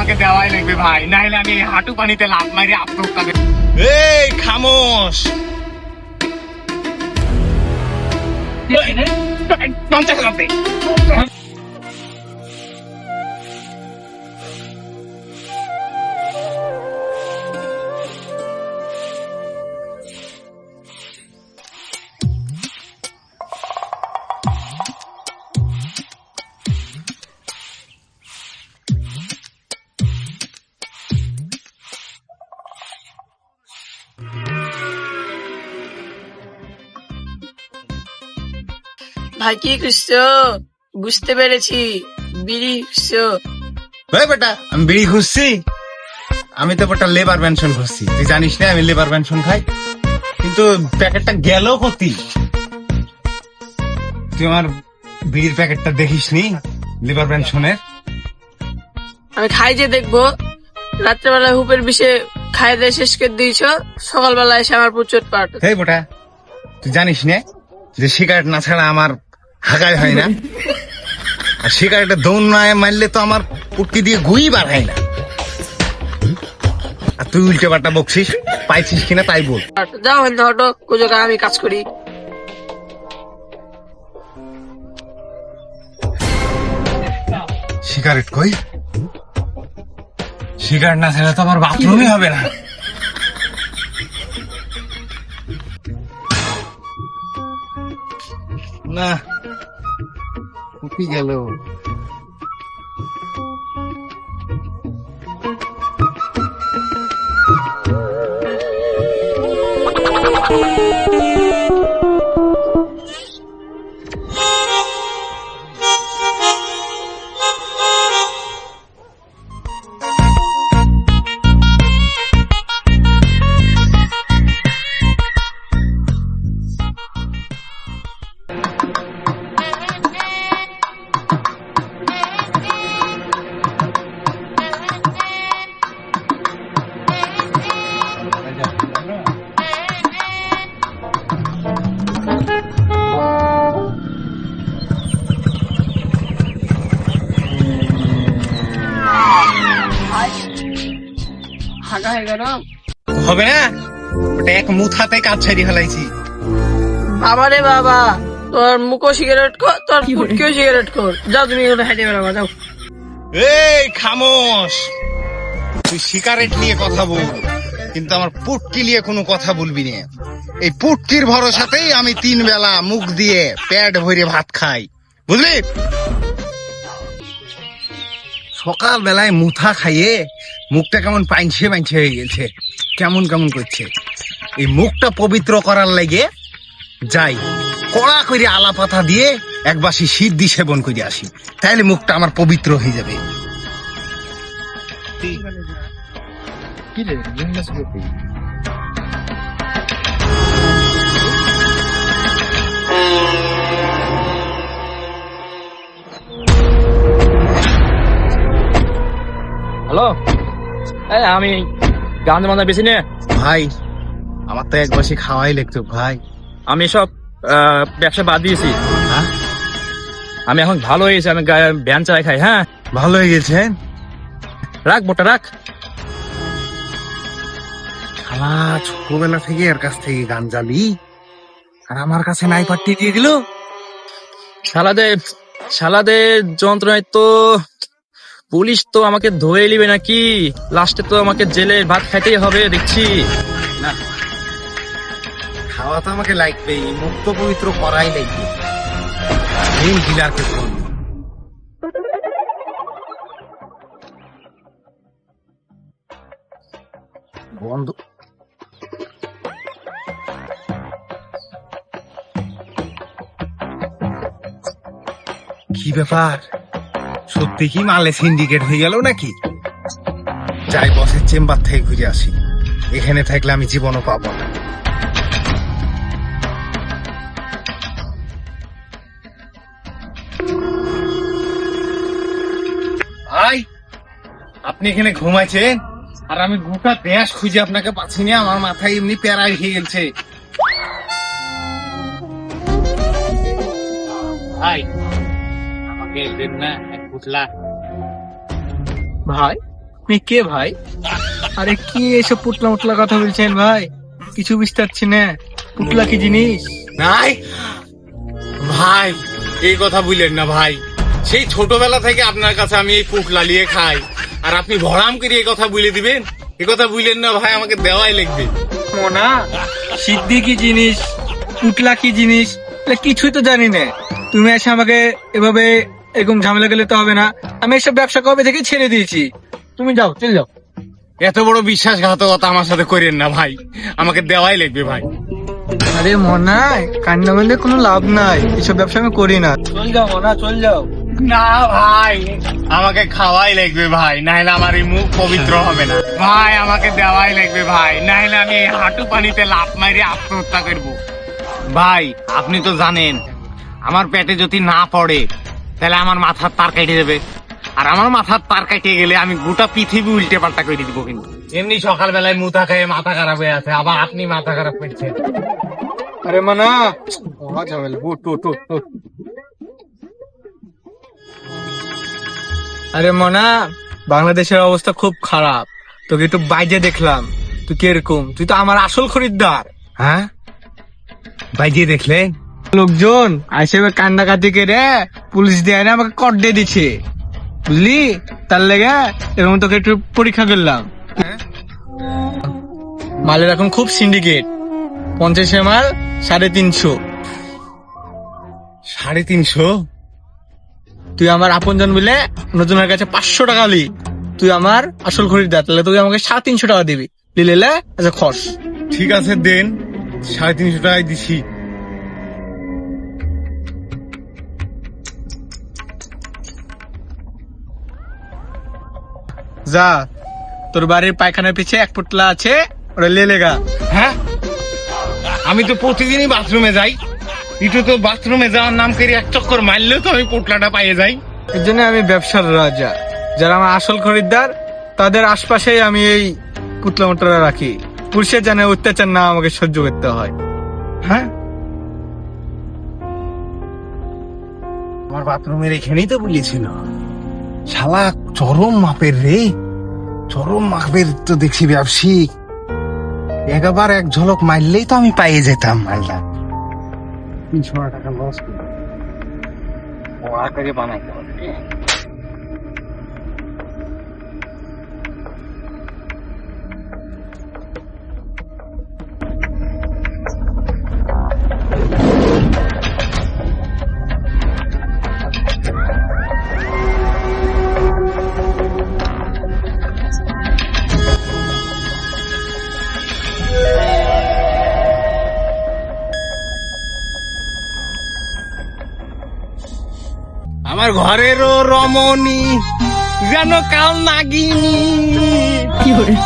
আমাকে দেওয়াই লাগবে ভাই, নাহলে আমি এই হাঁটু পানিতে লাফ মারি আত্মহত্যা করি। এই খামোশ, 50 লাফ দে। ভাই কি খুঁজছো? বুঝতে পেরেছি, বিড়ি খুঁজছো। ওই বেটা আমি বিড়ি খুঁজছি? আমি তো বেটা লেবার পেনশন খুঁজছি। তুই জানিস না আমি লেবার পেনশন খাই? কিন্তু প্যাকেটটা গেল কতি? তুই আমার বিড়ির প্যাকেটটা দেখিস নি লেবার পেনশনের? আমি খাই যে দেখবো, রাত্রেবেলায় হুপের বিষে খাই দিয়ে শেষ করে দিয়েছ, সকালবেলায় এসে আমার প্রচুর পাট। এই বেটা তুই জানিস না যে সিগারেট না ছাড়া আমার হাগাই হয় না? আর সিগারেটের দৌড় না মারলে তো আমার পুটকি দিয়ে গুই বার হয় না। আর তুই উল্টে পাল্টা বকছিস, পাইছিস কিনা তাই বল। যাও হইতে হটো, কোজোকা আমি কাজ করি। সিগারেট কই? সিগারেট না ছাড়া তো আমার বাথরুমই হবে না। না উঠি গেল। হাগা হয়ে গেল। হবে না, ওটা এক মুথাতে কাজ ছাড়ি ফেলাইছি। বাবা রে বাবা, তোর মুখও সিগারেট কর, তোর ফুটকেও সিগারেট কর। যাও তুমি ওটা হাইটে বেড়াবা, যাও। এই খামোশ, তুই সিগারেট নিয়ে কথা বল, কিন্তু আমার পুটকি নিয়ে কোনো কথা বলবি না। এই পুটকির ভরসাতেই আমি 3 বেলা মুখ দিয়ে পেট ভরে ভাত খাই, বুঝলি? সকাল বেলায় মুথা খাইয়ে মুখটা কেমন পাইনছে পাইনছে হয়ে গেছে, কেমন কেমন করছে। এই মুখটা পবিত্র করার লাগে যাই কড়া করে আলা পাতা দিয়ে এক বাসি সিদ্ধি সেবন করে আসি, তাহলে মুখটা আমার পবিত্র হয়ে যাবে। হ্যালো, এই আমি গান বাজনা বেশি নে ভাই, আমার তো এক বাসি খাওয়াই লাগতো ভাই। আমি সব ব্যবসা বাদ দিয়েছি। হ্যাঁ আমি এখন ভালো হয়েছি, আমি ভ্যান চালাই খাই। হ্যাঁ ভালো হয়ে গেছেন? রাখ বোটা রাখ। শালা ছোটবেলা থেকে এর কাছ থেকে গান জালি, আর আমার কাছে নাই পাঠিয়ে দিয়ে দিল। শালাদের যন্ত্রণায় তো পুলিশ তো আমাকে ধরে নিবে নাকি, লাস্টে তো আমাকে জেলে ভাত খাইতেই হবে দেখছি। না, খাওয়া তো আমাকে লাগবেই, মুক্ত পবিত্র করাই লাগবে। এই ডিলারকে ফোন দিই। বন্ধ। কি ব্যাপার, সত্যি কি মালে সিন্ডিকেট হয়ে গেল নাকি? যাই বসের চেম্বার থেকে ঘুরে আসি, এখানে থাকলে আমি জীবনও পাবো না। ভাই আপনি এখানে ঘুমাইছেন, আর আমি গোটা দেশ খুঁজে আপনাকে পাচ্ছি না, আমার মাথায় এমনি প্যারাই হয়ে গেছে। ভাই আমাকে দেন না এক পুতলা। ভাই আপনি কে ভাই? আরে কি এসব পুটলা মুটলা কথা বলছেন ভাই? কিছু বুঝতে পারছি না। পুটলা কি জিনিস? নাই ভাই, এই কথা বললেন না ভাই। সেই ছোটবেলা থেকে আপনার কাছে আমি এই পুটলা নিয়ে খাই, আর আপনি ভরাম করে এই কথা বলে দিবেন? এই কথা বললেন না ভাই, আমাকে দেওয়াই লাগবে। মোনা, সিদ্ধি কি জিনিস, পুটলা কি জিনিস, এটা কিছুই তো জানি না। তুমি এসে আমাকে এভাবে এরকম ঝামেলা গেলে তো হবে না। আমি এসব ব্যবসা কবে থেকে ছেড়ে দিয়েছি। তুমি যাও, চল যাও। এত বড় বিশ্বাসঘাতকতা আমার সাথে করেন না ভাই, আমাকে দেওয়াই লাগবে ভাই। আরে মনায়, কান্না বললে কোনো লাভ নাই, এসব ব্যবসা আমি করি না। চল যাও মনা, চল যাও। না ভাই, আমাকে খাওয়াই লাগবে ভাই, নাহলে আমার এই মুখ পবিত্র হবে না ভাই। আমাকে দেওয়াই লাগবে ভাই, নাহলে আমি এই হাঁটু পানিতে লাফ মারি আত্মহত্যা করব। ভাই আপনি তো জানেন, আমার পেটে যদি না পড়ে তাহলে আমার মাথার তার কেটে যাবে, আর আমার মাথার তার কেটে গেলে আমি গোটা পৃথিবী উল্টে পাল্টা করে দিব। কিন্তু এমনি সকালবেলায় মুথা খেয়ে মাথা খারাপ হয়ে আছে, আবার আপনি মাথা খারাপ করছেন। আরে মনা, ঝামেলা, উঠ উঠ উঠ উঠ। আরে মনা, বাংলাদেশের অবস্থা খুব খারাপ। তোকে একটু বাইরে দেখলাম, তুই কিরকম? তুই তো আমার আসল খরিদ্দার। হ্যাঁ, বাইরে দেখলেন? লোকজন আইসে কান্দাকাটি করে পুলিশ দিয়ে এনে আমাকে কট দিয়ে দিচ্ছে, বুঝলি? তার লেগে এরকম তোকে একটু পরীক্ষা করলাম। মালের এখন খুব সিন্ডিকেট, 50 মাল 350। 350? তুই আমার আপনজন বলে নতুনের কাছে 500 টাকা লি, তুই আমার আসল খরিদ্দার, তাহলে তুই আমাকে 350 টাকা দিবি। লিলে আচ্ছা খস। ঠিক আছে দেন, 350 টাকায় দিছি। যা, তোর বাড়ির পায়খানার পিছে 1 পুটলা আছে, ওরা লে লেগা। হ্যাঁ, আমি তো প্রতিদিনই বাথরুমে যাই, একটু তো বাথরুমে যাওয়ার নাম করে এক চক্কর মারলেও তো আমি পোটলাটা পাইয়ে যাই। এর জন্য আমি ব্যবসার রাজা। যারা আমার আসল খরিদ্দার তাদের আশপাশেই আমি এই পুতলা মোটরা রাখি, পুলিশের জানে অত্যাচার না আমাকে সহ্য করতে হয়। হ্যাঁ, আমার বাথরুমের এখানেই তো বলেছিল। শালা চরম মাপের রে, চরম মাপের তো দেখছি ব্যবসায়িক। একবার এক ঝলক মারলেই তো আমি পাইয়ে যেতাম মালটা। 300 টাকা লস করি, ও আগে বানাইতে হবে। আমার ঘরেরও রমণী যেন কাল নাগিনী।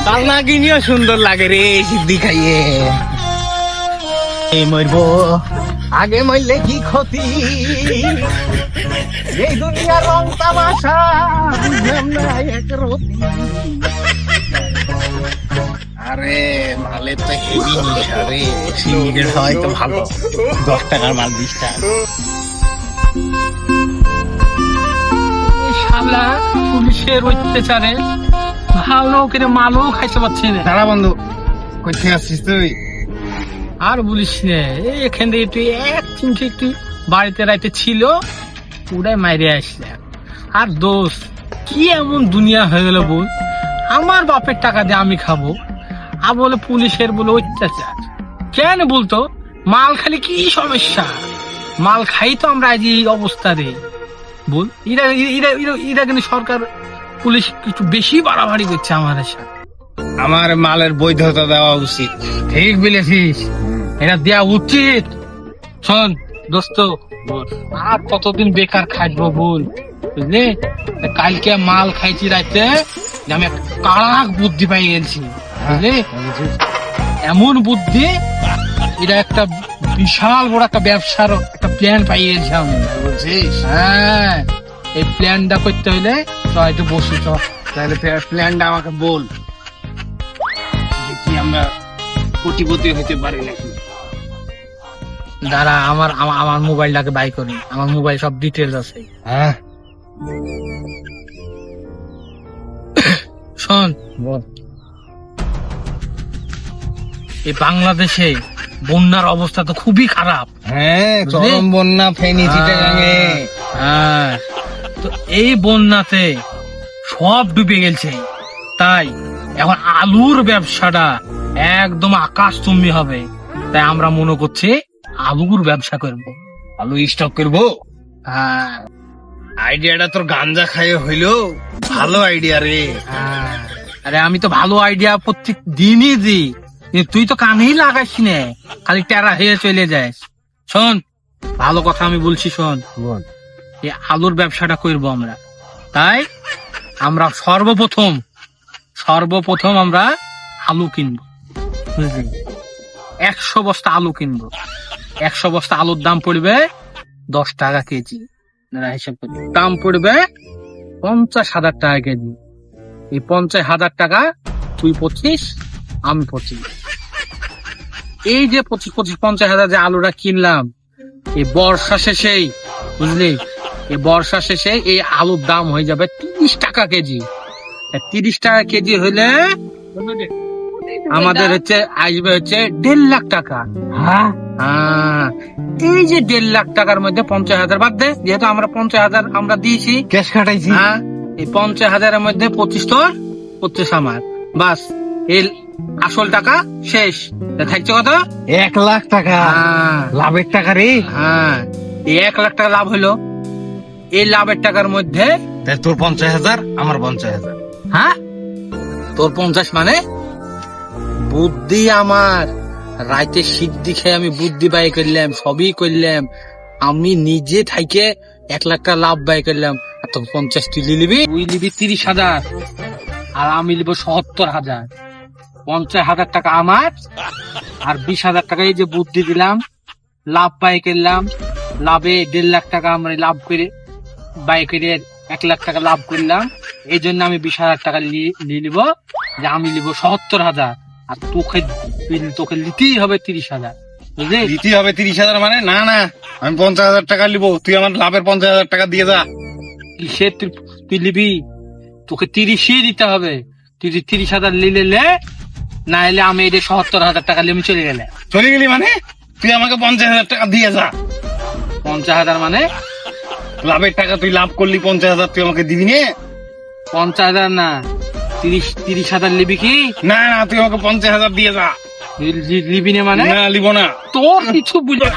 কাল নাগিনীও সুন্দর লাগে রে সিদ্ধি খাইয়ে। মরবো আগে মরলে কি ক্ষতি, এই দুনিয়ার রং তামাশা বুঝলাম না এক রতি। আরে মালে তো হেভি নিশা রে, সিগারেট হয় তো ভালো, 10 টাকার মাল 20 টাকা। শালা পুলিশের অত্যাচারে ভালো করে মালও খাইতে পারছি না। দাঁড়া বন্ধু, কোথায় আসছিস তুই? আর বলিস না, এই এখান থেকে তুই একটু বাড়িতে রাইতে ছিল, ওটাই মাইরে আসলাম। আর দোষ কি এমন দুনিয়া হয়ে গেল বল, আমার বাপের টাকা দিয়ে আমি খাবো, আর বলে পুলিশের বলে অত্যাচার। কেন বলতো, মাল খালি কি সমস্যা, মাল খাই তো আমরা আজ এই অবস্থা রে বল। এরা কিন্তু সরকার পুলিশ একটু বেশি বাড়াবাড়ি করছে আমাদের সাথে। আমার মালের বৈধতা দেওয়া উচিত। ঠিক বলেছিস, এটা দেওয়া উচিত। শোন দোস্ত, আর কতদিন বেকার খাটবো বল, বুঝলি? কালকে মাল খাইছি রাইতে, আমি একটা কাড়াক বুদ্ধি পাই গেছি, বুঝলি? এমন বুদ্ধি, এটা একটা বিশাল বড় একটা ব্যবসার একটা প্ল্যান পাই গেছি আমি, বুঝছিস? হ্যাঁ, এই প্ল্যানটা করতে হইলে চ একটু বসি, চ তাহলে প্ল্যানটা আমাকে বল, দেখি আমরা কোটিপতি হতে পারি নাকি। দাঁড়া, আমার আমার মোবাইলটাকে বাই করি, আমার মোবাইল সব ডিটেলস আছে। হ্যাঁ, শোন, এই বাংলাদেশে বন্যার অবস্থা তো খুবই খারাপ। হ্যাঁ, চরম বন্যা ফেনী চিটাগাঙে। হ্যাঁ, তো এই বন্যাতে সব ডুবে গেছে, তাই এখন আলুর ব্যবসাটা একদম আকাশচুম্বী হবে। তাই আমরা মনে করছি আলুর ব্যবসা করব। আলু স্টক করবো। হ্যাঁ, আইডিয়াটা তোর গাঞ্জা খাইয়ে হইলো, ভালো আইডিয়া রে। হ্যাঁ। আরে আমি তো ভালো আইডিয়া প্রত্যেক দিনই দিই, কিন্তু তুই তো কানেই লাগাইস না, খালি টেরা হয়ে চলে যাস। শোন, ভালো কথা আমি বলছি, শোন, এই আলুর ব্যবসাটা করবো আমরা। তাই আমরা সর্বপ্রথম আমরা আলু কিনবো, বুঝলি? 100 বস্তা আলু কিনবো। 100 বস্তা আলুর দাম পড়বে 10 টাকা কেজি। হিসাব করি, দাম পড়বে 50,000 টাকা কেজি। এই 50,000 টাকা তুই 25, আমি 25। এই যে 50,000 যে আলুটা কিনলাম, এই বর্ষা শেষেই, বুঝলি, এই বর্ষা শেষে এই আলুর দাম হয়ে যাবে 30 টাকা কেজি। 30 টাকা কেজি হইলে আমাদের আসবে 1.5 লাখ টাকা। হ্যাঁ, এই যে 1.5 লাখ টাকার মধ্যে 50,000 বাদ দে, যেহেতু আমরা 50,000 আমরা দিয়েছি, ক্যাশ কাটাইছি। হ্যাঁ, এই 50,000-এর মধ্যে 25 তোর, 25 আমার, বাস এই আসল টাকা শেষ। থাকছে কত? 1 লাখ টাকা লাভের টাকা রে। হ্যাঁ, এই 1 লাখ টাকা লাভ হলো। এই লাভের টাকার মধ্যে তোর 50,000, আমার 50,000। হ্যাঁ, তোর 50 মানে বুদ্ধি আমার। রাইতে সিদ্ধি খেয়ে আমি বুদ্ধি বাই করলাম, সবই করলাম। আমি নিজে থাইকে 1 লাখ টাকা লাভ বাই করলাম। আর তোর 50 তুই নিবি, তুই নিবি 30,000, আর আমি নিব 70,000। 50,000 টাকা আমার, আর 20,000 টাকা এই যে বুদ্ধি দিলাম, লাভ বাই করলাম। লাভে 1.5 লাখ টাকা আমরা লাভ করে বাই করে 1 লাখ টাকা লাভ করলাম। এই জন্য আমি 20,000 টাকা নিয়ে নিব, যে আমি নিব 70,000, আর তোকে নিতেই হবে 30,000, বুঝলি? দিতে হবে 30,000 মানে? না না, আমি 50,000 টাকা নিবো, তুই আমার লাভের 50,000 টাকা দিয়ে যা। কিসের তুই নিবি? তোকে 30ই দিতে হবে। তুই 30,000 নিলে লে, না হলে আমি এটা 70,000 টাকা নিয়ে আমি চলে গেলে। চলে গেলি মানে? তুই আমাকে 50,000 টাকা দিয়ে যা। 50,000 মানে? লাভের টাকা তুই লাভ করলি, 50,000 তুই আমাকে দিবি নে? 50,000 না, 30,000 নিবি কি? না না, তুই আমাকে 50,000 দিয়ে যা। নিবি না মানে? না, লিব না। তোর কিছু বুঝে